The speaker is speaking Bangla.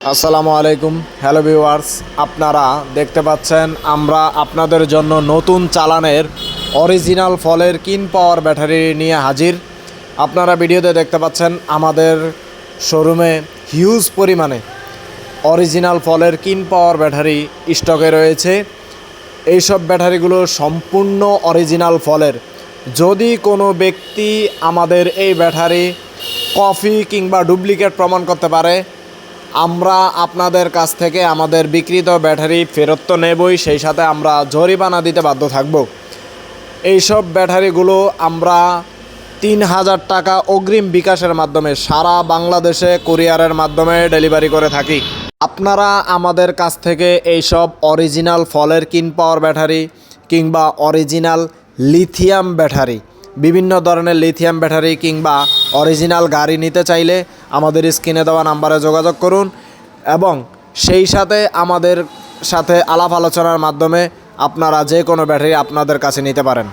আসসালামু আলাইকুম, হ্যালো ভিউয়ার্স। আপনারা দেখতে পাচ্ছেন আমরা আপনাদের জন্য নতুন চালানের অরিজিনাল ফলের কিন পাওয়ার ব্যাটারি নিয়ে হাজির। আপনারা ভিডিওতে দেখতে পাচ্ছেন আমাদের শোরুমে হিউজ পরিমাণে অরিজিনাল ফলের কিন পাওয়ার ব্যাটারি স্টকে রয়েছে। এইসব ব্যাটারিগুলো সম্পূর্ণ অরিজিনাল ফলের। যদি কোনো ব্যক্তি আমাদের এই ব্যাটারি কপি কিংবা ডুপ্লিকেট প্রমাণ করতে পারে, আমরা আপনাদের কাছ থেকে আমাদের বিক্রিত ব্যাটারি ফেরত তো নেবই, সেই সাথে আমরা জরিমানা দিতে বাধ্য থাকব। এইসব ব্যাটারিগুলো আমরা ৩,০০০ টাকা অগ্রিম বিকাশের মাধ্যমে সারা বাংলাদেশে কুরিয়ারের মাধ্যমে ডেলিভারি করে থাকি। আপনারা আমাদের কাছ থেকে এইসব অরিজিনাল ফলের কিন পাওয়ার ব্যাটারি কিংবা অরিজিনাল লিথিয়াম ব্যাটারি, বিভিন্ন ধরনের লিথিয়াম ব্যাটারি কিংবা অরিজিনাল গাড়ি নিতে চাইলে আমাদের স্ক্রিনে দেওয়া নাম্বারে যোগাযোগ করুন এবং সেই সাথে আমাদের সাথে আলাপ আলোচনার মাধ্যমে আপনারা যে কোনো ব্যাটারি আপনাদের কাছে নিতে পারেন।